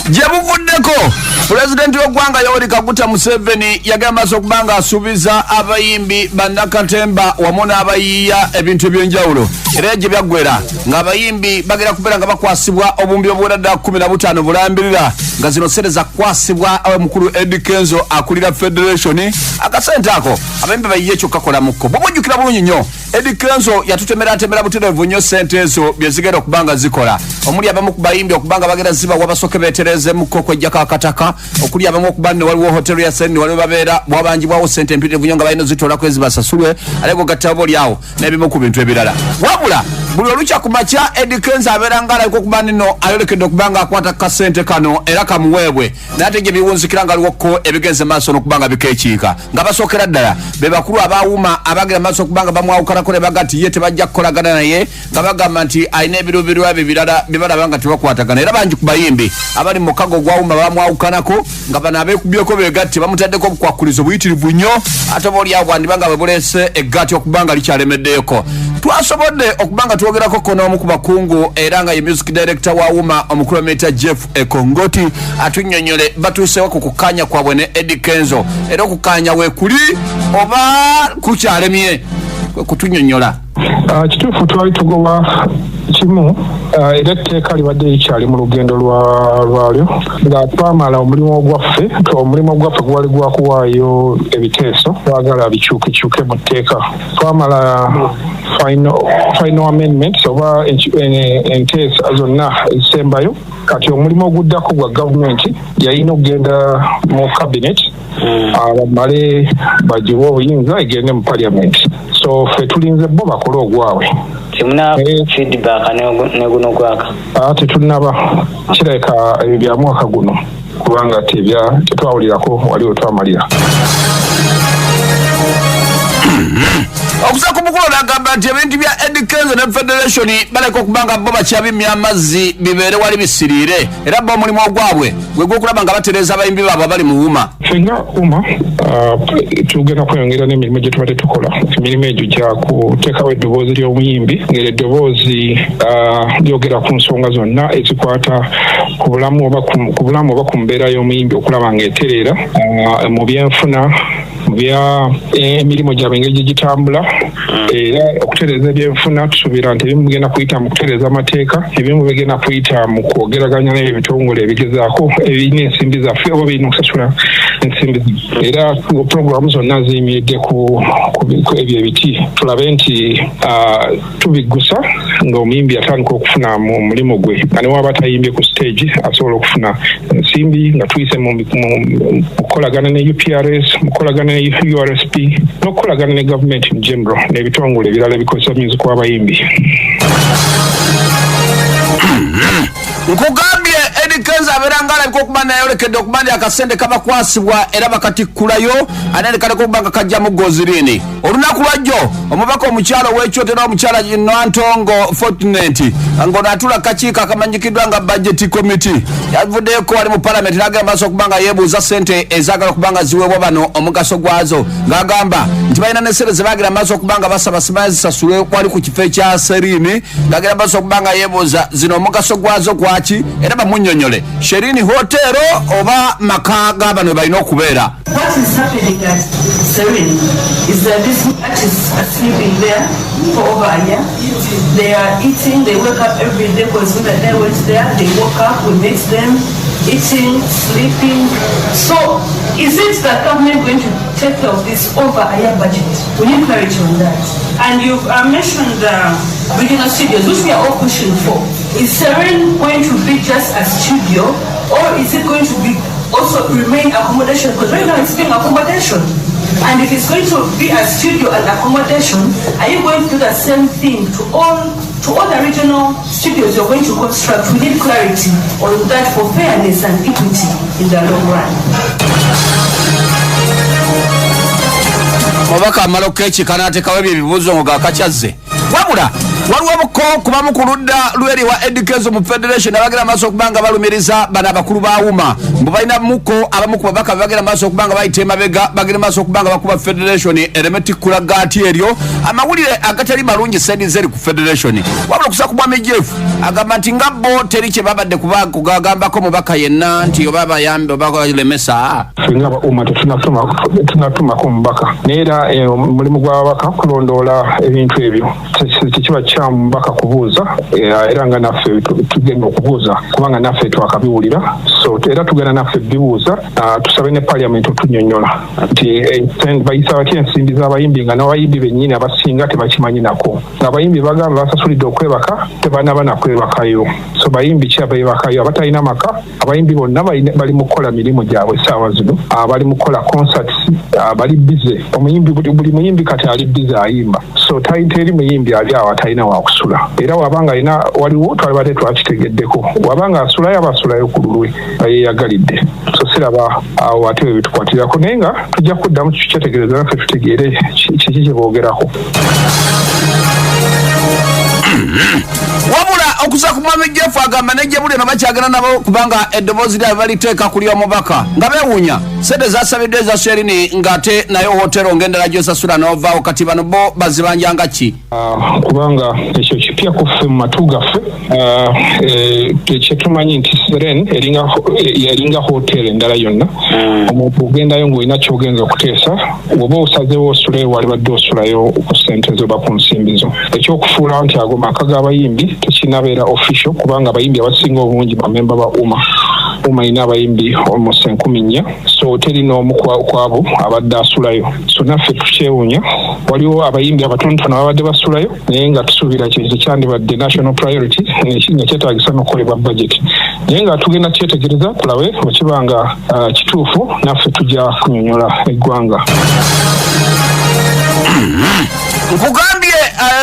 Jebuvuddeko President w'eggwanga Yoweri Kaguta Museveni yagamba okubanga asuubiza abayimbi bannakatemba wamu n'abayiiya ebintu eby'enjawulo era gye byaggwera ng'abayimbi bagera kubeera nga bakwasibwa obumbi obuwera ddala 15 bulambirira nga zino ssente zakwasibwa mukulu Eddy Kenzo akulira Federation akasente ako abayimbi bayiye kyokka kolamukko bw'omujjukira bulungi nnyo Eddy Kenzo yatutemera butereevu nnyo ssente ezo bye zigenda okubanga zikola omuli abamu ku bayimbi okubanga bagenda ziba wabasoke beeterezemukko kwejjako akataka okuli abamu okuba ne waliwo hotelu ya Sente waliwo babeera bwabanjibwawo ssente empitirivu nnyo nga balina zitoolako ezibasasulwe aleko gattabo lyawo n'ebimu ku bintu ebirala wabula buli olukya ku makya Eddy Kenzo abeera nga alayiko okuba nino ayolekedde okuba nga akwata kasente kano era kamuweebwe n'ate gye biwunzikira nga aliwoko ebigenze maaso n'okuba nga bikeekiika nga basookera ddala be bakulu abaawuma abagenda maaso okuba nga bamwawukanako ne baga nti ye tebajja kukolagana naye nga bagamba nti alina ebirubirwa ebyo birala bye balaba nga tebakwatagana era bangi ku bayimbi abali mu mukago gwawuma bamwawukanako nga bano abeekubyeko beegatte bamutaddeko obukwakulizo buyitirivu nnyo ate obaolyawo bwandibanga bwe buleese eggati okuba nga likyalemeddeeko twasobodde okuba nga twogerako n'omu ku bakungu era nga ye music director wa wuma omukulu w'emita Jeff Ekongoti atunnyonnyole batuusewo ku kukkaanya kwabwe ne Eddy Kenzo era okukkaanya weekuli oba kukyalemye kutunnyonnyola kituufu twali tugoba kimu era etteeka libadde likyali mu lugendo lwalyo nga twamala omulimu gwaffe gwali gwakuwaayo ebiteeso twagala bikyukekyuke mu tteeka twamala final amendments oba enteesa zonna ezisembayo kati omulimu oguddako gwa gavumenti yalina okugenda mu cabinet bamale bagiwe obuyinza egende mu parliament so ffe tulinze bo bakole ogwabwe temuna feedback ne guno gwaka tetunaba kirabika ebyo bya mwaka guno kubanga tetwawulirako waliwo twamalira okusa ku mukulu n'agamba nti ebintu bya Eddy Kenzo ne Federation baleka okubanga bo bakyabimya amazzi bibeere wali bisiriire era bo omulimu ogwabwe gwe gw'okulaba nga batereeza abayimbi baabwe abali mu wuma fenga wuma tugenda kweyongera n'emirimu gye tuba tetukola emirimu egyo gya kuteekawo eddoboozi ly'omuyimbi ngeri eddoboozi lyogera ku nsonga zonna ezikwata ku bulamu oba ku mbeera y'omuyimbi okulaba ng'etereera mu byenfuna bya emirimu gyabwe engeri gye gitambula era okutereeza ebyenfuna tusuubira nti ebimu bigenda kuyita mu kutereeza amateeka ebimu bigenda kuyita mu kwogeraganya n'ebitongole ebigezaako ebirina ensimbi zaffe oba birina okusasula ensimbi era puroguramu zonna ziyimiridde ku ebyo ebiti tulabe nti tubiggusa ng'omuyimbi atandika okufuna mu mulimu gwe nga ne waba atayimbye ku stage asobola okufuna ensimbi nga tuyise mu kukolagana ne UPRS mu kukolagana ne URSP n'okukolagana ne gavumenti mu general n'ebitongole ebirala bikozesa music w'abayimbi nkugambye Eddy Kenzo abeera nga alabika okuba nayolekedde okuba ndi akasente kabakwasibwa era bakatikkulayo anendekaleko okuba nga kajjamu gozirini olunaku lwajjo omubaka omukyalo w'ekyoto era omukyala Nantongo Fortunate ng'ono atula kakiiko akamanyikiddwa nga budget committee yavuddeko wali mu parliament n'agamba maaso okuba nga yeebuuza ssente ezaagala okuba nga ziweebwa bano omugaso gwazo ng'agamba nti balina n'essente ze baagira maaso okuba nga basaba zisasulwe wali ku kifo ekya Serini ng'agira maaso okuba nga yeebuuza zino omugaso gwazo gwaki era bamunnyonnyole Sherini hotero oba maka g'abano balina okubeera. What is happening at Serini is that these artists are sleeping there for over a year. They are eating, they wake up every day because when they went there, they woke up, we met them, eating, sleeping. So is it that government going to take care of this over a year budget? We need clarity on that. And you've mentioned regional studios, which we are all pushing for. Is Serini going to be just a studio, or is it going to be also remain accommodation? Because right now it's being accommodation. And if it's going to be a studio and accommodation, are you going to do the same thing to all the regional studios you're going to construct? We need clarity on that for fairness and equity in the long run. Mubaka amalo kechi kanate kawebi ebibuzo ngo gakachazze wabula waliwo buko kuba mukuludda lweri wa Eddy Kenzo mu federation abagera maso kubanga balumiriza bana abakulu ba UMA mbubalina muko abamu ku babaka bagera maso kubanga bayite mabega bagera maso kubanga bakuba federation elementi kulagati eryo amawulire agatali malungi sendizeri ku federation wabula kusakubwa mejefu agamati ngabo teriche babadde kugagamba ko mubaka yenna nti obaba yambe obaka lemesa ngaba UMA tunatuma ko mubaka nera mulimu gw'ababaka kulondola ebintu ebyo kikiba kya mubaka kubuuza era nga naffe tugenda okubuuza kubanga naffe twakabiwulira so era tugenda naffe bibuuza tusabe ne parliament otunyonyola nti bayisa batya ensimbi z'abayimbi nga n'abayimbi bennyini abasinga tebakimanyi nako ng'abayimbi bagamba basasulidde okwebaka tebanaba nakwebakayo so bayimbi ki abeebakayo abatalina maka abayimbi bonna bali mu kukola mirimu gyabwe essaawa zino bali mu kukola concerts bali bize omuyimbi buli muyimbi kati ali bize ayimba so teri muyimbi ali awo atalina wakusula era wabanga alina waliwo twalibadde twakitegeddeko wabanga asulayo abasulayo ku lulwe bayeyagalidde so siraba awo ate webitukwatirako naye nga tujja kuddamu kyetegereza naffe tutegeere kiki kye boogerako wabula okuza ku mwami Jeff agamba ne Jebule no bakyagana nabo kubanga eddoboozi lyabwe baliteeka kuli omubaka nga beewuunya sente zasabidde za sherini ngate nayo hotero ngendera gyosasula n'ovaawo kati bano bo bazibanjanga ki kubanga ekyo kipya kuffe mu matu gaffe kyetumanyi nti Seren eringa hotero endala yonna omuntu ogendayo ng'olina kyogenza okuteesa oba osazeewo osulayo walibadde osulayo ku sente zo ba ku nsimbi zo ekyokufuula nti ago maka g'abayimbi tekinabeera official kubanga abayimbi abasinga obungi bamemba ba UMA ina abayimbi almost 10,000 so teri n'omu kwabo abadde asulayo so naffe tukyewuunya waliwo abayimbi abatonotono ababadde basulayo naye nga tusuubira kyekizo kyandibadde national priority nga kyetaagisa n'okukolebwa budget naye nga tugenda kyetegereza tulabe bwekibanga kituufu naffe tujja kunyonyola eggwanga nkugambye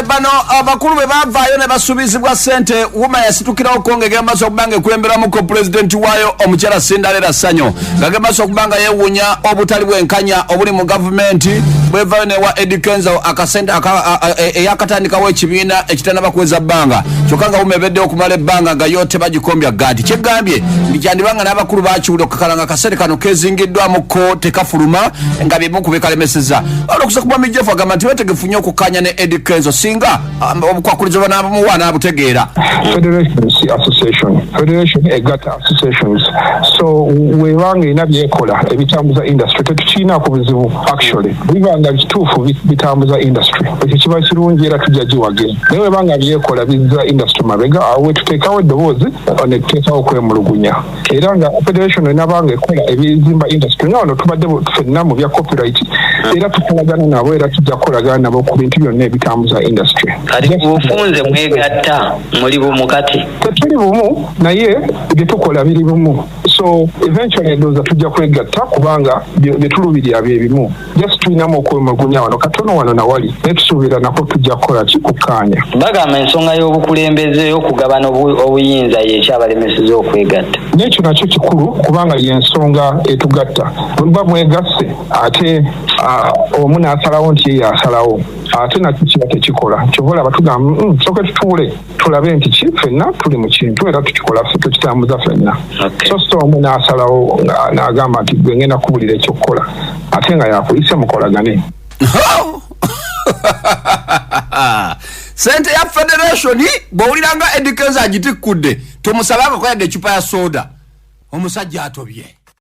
bano abakulu be bavaayo ne basubizibwa sente UMA yasitukirawo kongegera maso okubanga ekulemberamu ko pulezidenti waayo omukyala Sindalera Sanyo ngage maso okubanga yeewuunya obutali bwenkanya obuli mu gavumenti bwevaayo newa Eddy Kenzo akasente eyakatandikawo ekibiina ekitanaba kuweza bbanga kyokka nga UMA ebeddewo okumala ebbanga nga yo tebagikombya gadi kyegambye ndikyandibanga n'abakulu bakiwulira okukalanga akasente kano kezingiddwamuko tekafuluma nga byemu kubekalemeseza olukusa kubwa mijefu agamba nti wetegefu nnyo okukanya ne Eddy Kenzo singa obukwakulizo banamuwa n'abutegeera federation egata associations so webanga ina byekola ebitambuza industry tetukiina ku buzibu actually bibanga kituufu bitambuza industry ekyo kiba kirungi era tujja giwage naye webanga byekola bizza industry mabega awo wetuteekawo eddoboozi netuteekawo okwemulugunya era nga federation enabanga ekola ebizimba industry nga wano tubadde ffenna mu bya copyright era tukolagana nabo era tujja kukolagana nabo ku bintu byonna ebitambuza industry kati bufunze mwegatta muli bumu kati tetuli bumu naye byetukola biri bumu so eventually ndowooza tujja kwegatta kubanga byetulubirya bye bimu just tulinamu okwemulugunya wano katono wano nawali naye tusuubira nako tujja kukola kikukaanya bagamba ensonga y'obukulembeze okugabana obuyinza yekyabalemeseza okwegatta n'ekyo nakyo kikulu kubanga yensonga etugatta bwemuba mwegasse ate omu n'asalawo nti ye yasalawo ate nakyo kiba tekikola kyova olaba tugamba sooke tutuule tulabe nti ffenna tuli mu kintu era tukikola ffe tukitambuza ffenna so omu n'asalawo n'agamba nti gwe ngenda kubulira ekyokukola ate nga yakuyise mukolagane sente ya federation bw'owuliranga Eddy Kenzo agitikkudde tomusabe akakoyadde ecupa ya soda omusajja atobye